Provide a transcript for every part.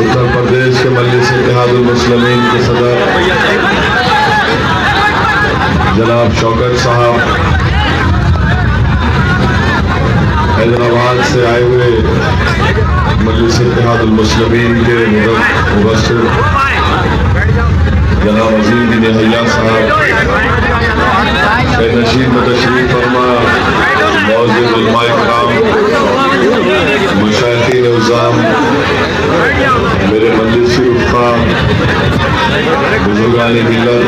उत्तर प्रदेश के मजलिस इत्तेहादुल मुस्लिमीन के सदर जनाब शौकत साहब, हैदराबाद से आए हुए मजलिस इत्तेहादुल मुस्लिमीन के मुबस्सिर जनाब अजीम बिन यहया साहब, नशीद में तशरीफ फरमा मौजूद उलमाए किराम, मुशाइखीन उज़्ज़ाम, मेरे मजलिसी रुफ़ा, बुजुर्गान मिल्लत,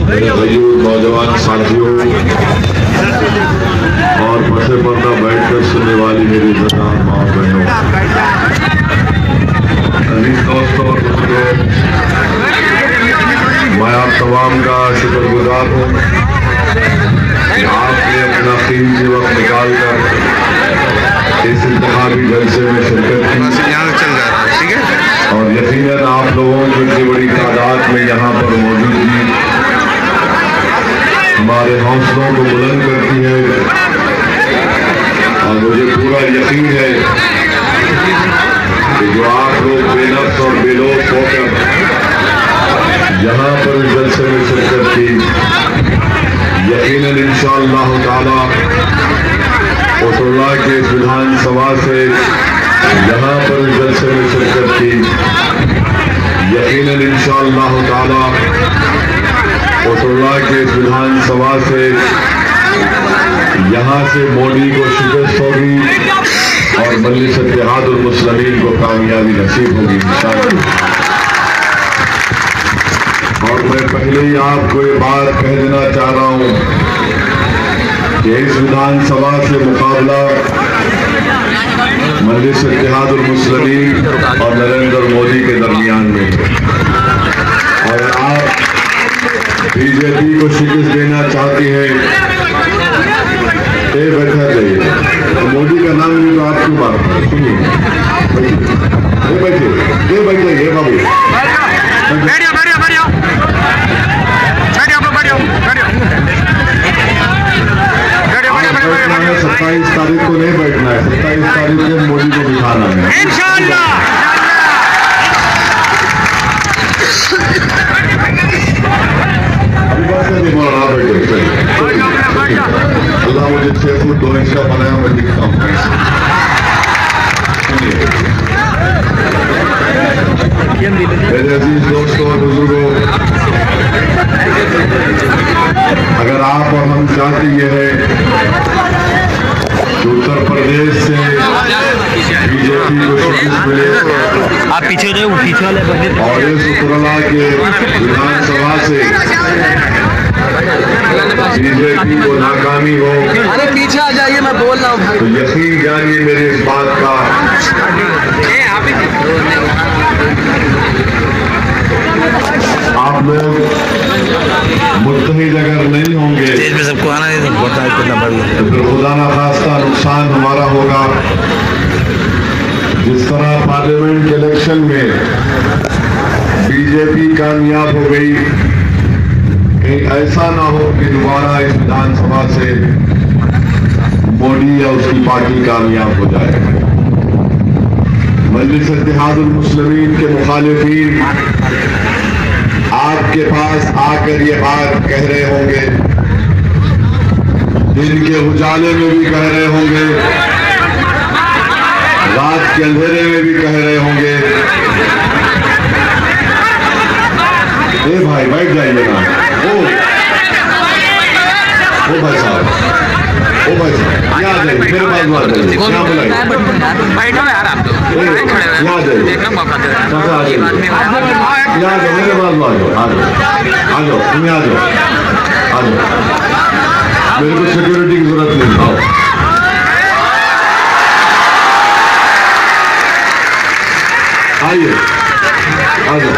मेरे वजूद नौजवान साथियों और पसे पर्दा बैठकर सुनने वाली मेरी इज़्ज़तदार माँ बहनों, अजीज दोस्तों और बुजुर्गों, मैं आप तमाम का शुक्रगुजार हूँ कि आपने अपना कीमती वक्त निकाल कर इस इंतखाबी जलसे में शिरकत की और यकीनन आप लोगों की इतनी बड़ी तादाद में यहाँ पर मौजूदगी हमारे हौसलों को बुलंद करती है और मुझे पूरा यकीन है कि जो आप लोग बेनफ्स और बेलोस होकर यहाँ पर जलसे में शिरकत की, यकीनन इंशाअल्लाह ताला उतुल्लाह के विधानसभा से यहाँ पर जलसे में शिरकत की, यकीनन इंशाअल्लाह ताला उतुल्लाह के विधानसभा से यहाँ से मोदी को शिकस्त होगी और मजलिस इत्तेहादुल मुस्लिमीन को कामयाबी नसीब होगी इंशाअल्लाह। और मैं पहले ही आपको ये बात कह देना चाह रहा हूँ कि इस विधानसभा से मुकाबला मजलिस इत्तेहादुल मुस्लिमीन और नरेंद्र मोदी के दरमियान में, और आप बीजेपी को शिकस्त देना चाहती है। बैठा जाइए, तो मोदी का नाम नहीं तो आप क्यों बात करें? सुनिए, बैठिए, बैठ जाइए बाबू, 27 तारीख को नहीं बैठना है, 27 तारीख को मोदी को बिठाना है इंशाअल्लाह। अल्लाह मुझे 6 फुट 2 इंच का बनाया, मैं दिखता हूँ। मेरे अजीज दोस्तों और बुजुर्गों, अगर आप और हम चाहते ये है कि उत्तर प्रदेश से बीजेपी को शिकस्त मिले, आप पीछे रहे, पीछे वाले और इस उत्तरला के विधानसभा से बीजेपी को नाकामी हो, अरे पीछे आ जाइए, मैं बोल रहा हूँ। तो यकीन जानिए मेरे इस बात का आप लोग मुत्तहिद अगर नहीं होंगे सबको आना नहीं तो फिर खुदा ना खास्ता नुकसान हमारा होगा। जिस तरह पार्लियामेंट के इलेक्शन में बीजेपी कामयाब हो गई, कहीं ऐसा ना हो कि दोबारा इस विधानसभा से मोदी या उसकी पार्टी कामयाब हो जाए। मजलिस इत्तेहादुल मुस्लिमीन के मुखालिफीन आपके पास आकर ये बात कह रहे होंगे, दिन के उजाले में भी कह रहे होंगे, रात के अंधेरे में भी कह रहे होंगे। ए भाई बैठ जाइए ना, ओ भाई साहब, ओ भाई साहब यहाँ आ जाइए, मेरे पास बात करिए, यहाँ बुलाइए, बैठो यार, आप तो यहाँ आ जाइए, यहाँ आ जाओ, मेरे पास बात करो, आ जाओ, तुम्हें आ जाओ, मेरे को सिक्योरिटी की जरूरत नहीं, आओ आइए आ जाओ,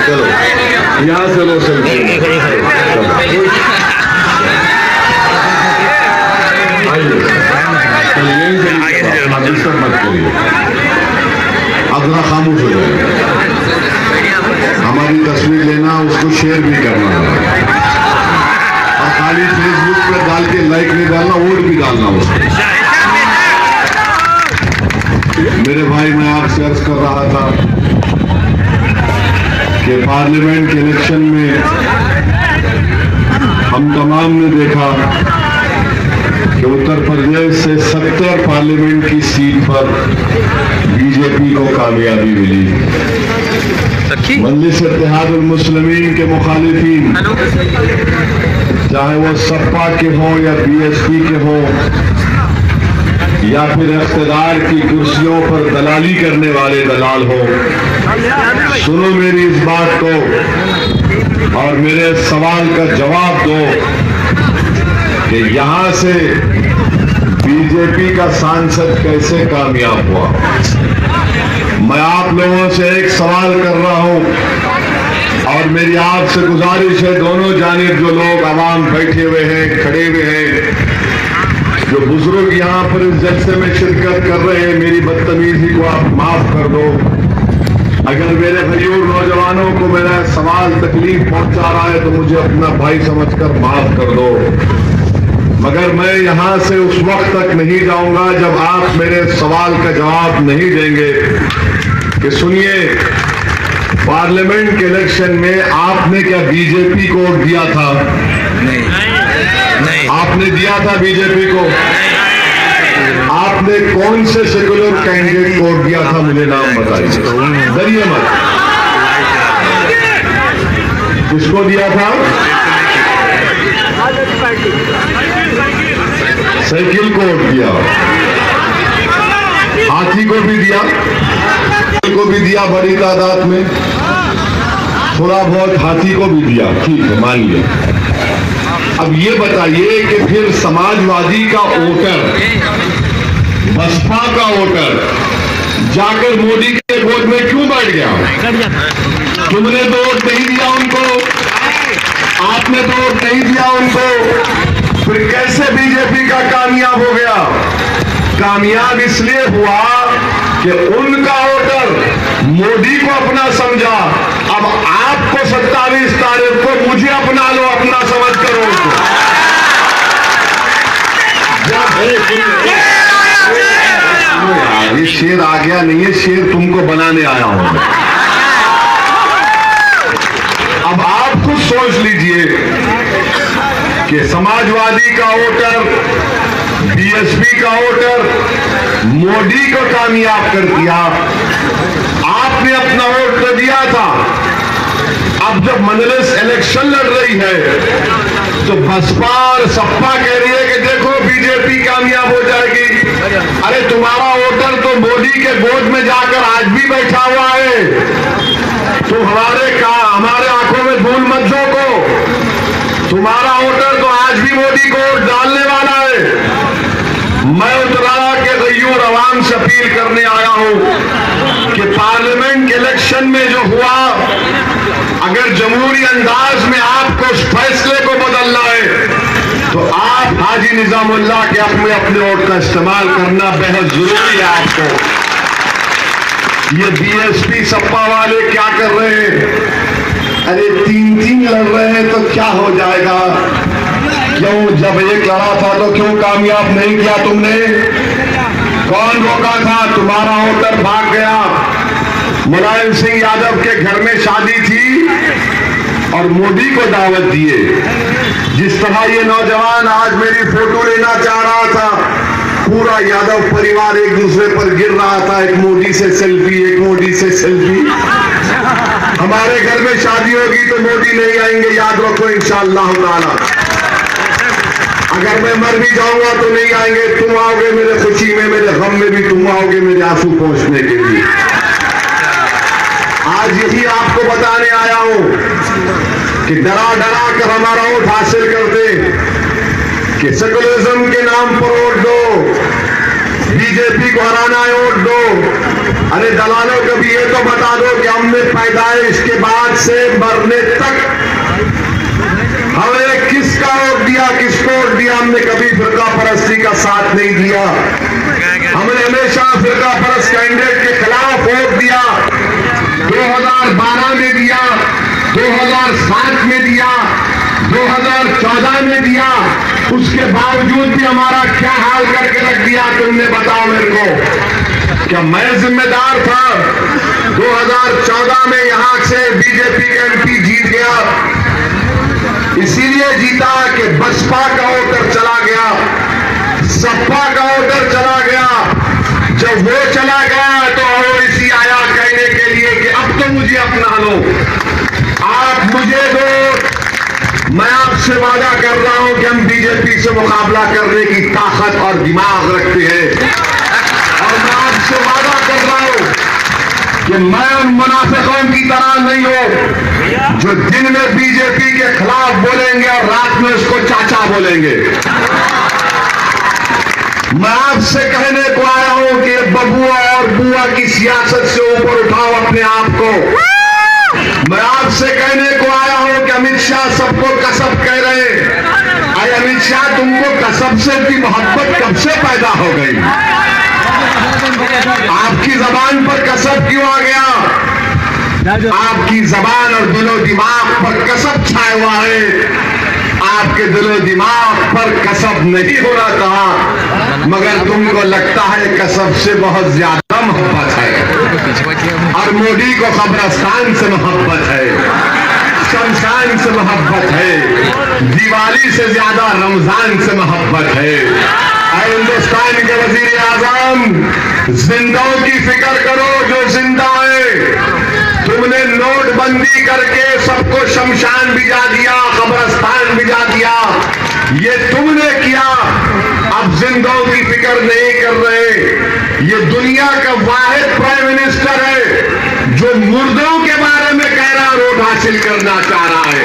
चलो यहाँ से लो सेल्फी। आइए आप डिस्टर्ब मत करिए, आप जरा खामोश हो जाए। हमारी तस्वीर लेना, उसको शेयर भी करना और खाली फेसबुक पे डाल के लाइक नहीं डालना, वोट भी डालना उसको। मेरे भाई, मैं आपसे अर्ज कर रहा था कि पार्लियामेंट के इलेक्शन में हम तमाम ने देखा कि उत्तर प्रदेश से 70 पार्लियामेंट की सीट पर बीजेपी को कामयाबी मिली। मजलिस इत्तेहादुल मुस्लिमीन के मुखालिफिन, चाहे वो सपा के हो या बीएसपी के हो या फिर इख्तिदार की कुर्सियों पर दलाली करने वाले दलाल हो, सुनो मेरी इस बात को और मेरे सवाल का जवाब दो कि यहां से बीजेपी का सांसद कैसे कामयाब हुआ। मैं आप लोगों से एक सवाल कर रहा हूं और मेरी आपसे गुजारिश है, दोनों जानिब जो लोग आवाम बैठे हुए हैं, खड़े हुए हैं, जो बुजुर्ग यहाँ पर इस जलसे में शिरकत कर रहे हैं, मेरी बदतमीजी को आप माफ कर दो। अगर मेरे गरीब नौजवानों को मेरा सवाल तकलीफ पहुंचा रहा है तो मुझे अपना भाई समझकर माफ कर दो, मगर मैं यहां से उस वक्त तक नहीं जाऊंगा जब आप मेरे सवाल का जवाब नहीं देंगे कि सुनिए, पार्लियामेंट के इलेक्शन में आपने क्या बीजेपी को वोट दिया था? नहीं। आपने दिया था बीजेपी को? आपने कौन से सेकुलर कैंडिडेट को वोट दिया था? मुझे नाम बताइए, डरिए मत। किसको दिया था? साइकिल को वोट दिया, हाथी को भी दिया, बड़ी तादाद में, थोड़ा बहुत हाथी को भी दिया, ठीक है मान लिया। अब ये बताइए कि फिर समाजवादी का वोटर, बसपा का वोटर जाकर मोदी के वोट में क्यों बैठ गया? तुमने तो वोट नहीं दिया उनको, आपने तो वोट नहीं दिया उनको, फिर कैसे बीजेपी का कामयाब हो गया? कामयाब इसलिए हुआ कि उनका वोटर मोदी को अपना समझा। अब आपको 27 तारीख को मुझे अपना लो, अपना समझ करो उसको। ये शेर आ गया नहीं है, शेर तुमको बनाने आया हूं। अब आप खुद सोच लीजिए कि समाजवादी का वोटर, बीएसपी का वोटर मोदी को कामयाब कर दिया। आपने अपना वोट तो दिया था, अब जब मजलिस इलेक्शन लड़ रही है तो बसपा और सपा कह रही है कि देखो बीजेपी कामयाब हो जाएगी। अरे तुम्हारा वोटर तो मोदी के गोद में जाकर आज भी बैठा हुआ है। तुम हमारे आंखों में धूल मत झोंको। तुम्हारा वोटर तो आज भी मोदी को वोट डालने वाला है। मैं उतराला के गयूर अवाम से अपील करने आया हूं कि पार्लियामेंट के इलेक्शन में जो हुआ, अगर जमहूरी अंदाज में आपको उस फैसले को बदलना है तो आप हाजी निजामुल्लाह के हक में अपने वोट का इस्तेमाल करना बेहद जरूरी है आपको। ये बीएसपी सपा वाले क्या कर रहे हैं? अरे 3-3 लड़ रहे हैं तो क्या हो जाएगा? क्यों जब एक लड़ा था तो क्यों कामयाब नहीं किया तुमने? कौन रोका था? तुम्हारा वोटर भाग गया। मुलायम सिंह यादव के घर में शादी थी और मोदी को दावत दिए। जिस तरह ये नौजवान आज मेरी फोटो लेना चाह रहा था, पूरा यादव परिवार एक दूसरे पर गिर रहा था, एक मोदी से सेल्फी, एक मोदी से सेल्फी। हमारे घर में शादी होगी तो मोदी नहीं आएंगे, याद रखो इंशाअल्लाह ताला। अगर मैं मर भी जाऊंगा तो नहीं आएंगे, तुम आओगे मेरे खुशी में, मेरे गम में भी तुम आओगे मेरे आंसू पहुंचने के लिए। आज यही आपको बताने आया हूं कि डरा डरा कर हमारा वोट हासिल करते, कि सेकुलरिज्म के नाम पर वोट दो, बीजेपी को हराना है, वोट दो। अरे दलालों, कभी ये तो बता दो कि हमने पैदाइश के बाद से मरने तक हमने किसका वोट दिया, किसको वोट दिया? हमने कभी फिरका परस्ती का साथ नहीं दिया। हमने हमेशा फिरका परस्त कैंडिडेट के खिलाफ वोट दिया। 2012 में दिया, 2007 में दिया, 2014 में दिया। उसके बावजूद भी हमारा क्या हाल करके रख दिया तुमने, बताओ मेरे को। क्या मैं जिम्मेदार था? 2014 में यहां से बीजेपी का एमपी जीत गया, इसीलिए जीता कि बसपा का वोटर चला गया, सपा का वोटर चला गया। जब वो चला गया तो ओवैसी आया कहने के लिए कि अब तो मुझे अपना लो, आप मुझे दो। मैं आपसे वादा कर रहा हूं कि हम बीजेपी से मुकाबला करने की ताकत और दिमाग रखते हैं, और मैं आपसे वादा कर रहा हूं कि मैं उन मुनाफिकों की तरह नहीं हूं जो दिन में बीजेपी के खिलाफ बोलेंगे और रात में उसको चाचा बोलेंगे। मैं आपसे कहने को आया हूं कि बबुआ और बुआ की सियासत से ऊपर उठाओ अपने आप को। मैं आपसे कहने को आया हूं कि अमित शाह सबको कसब कह रहे हैं। अरे अमित शाह, तुमको कसब से की मोहब्बत कब से पैदा हो गई? आपकी जबान पर कसब क्यों आ गया? आपकी जबान और दिलो दिमाग पर कसब छाया हुआ है। आपके दिलो दिमाग पर कसब नहीं होना था, मगर तुमको लगता है कसब से बहुत ज्यादा मोहब्बत है। और मोदी को कब्रिस्तान से मोहब्बत है, शमशान से मोहब्बत है, दिवाली से ज्यादा रमजान से मोहब्बत है। हिंदुस्तान के वजीर आजम, जिंदाओं की फिक्र करो जो जिंदा है। तुमने नोटबंदी करके सबको शमशान भिजा दिया, कब्रिस्तान भिजा दिया, ये तुमने किया। अब जिंदाओं की फिक्र नहीं कर रहे। ये दुनिया का वाहिद प्राइम मिनिस्टर है जो मुर्दों के बारे में कह रहा, वोट हासिल करना चाह रहा है।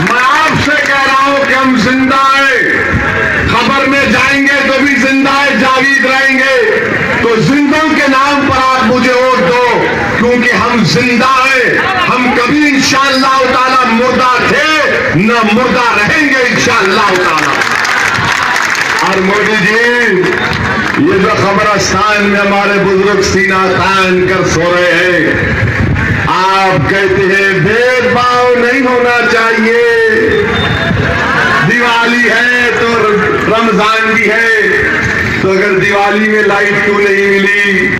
मैं आपसे कह रहा हूं कि हम जिंदा है, खबर में जाएंगे तो भी जिंदा है, जागीद रहेंगे। तो जिंदों के नाम पर आप मुझे वोट दो, क्योंकि हम जिंदा हैं। हम कभी इंशाअल्लाह ताला मुर्दा थे न मुर्दा रहेंगे इंशाअल्लाह ताला। और मोदी जी, ये जो कब्रिस्तान में हमारे बुजुर्ग सीना तान कर सो रहे हैं, आप कहते हैं भेदभाव नहीं होना चाहिए। दिवाली है तो रमजान भी है, तो अगर दिवाली में लाइट क्यों नहीं मिली,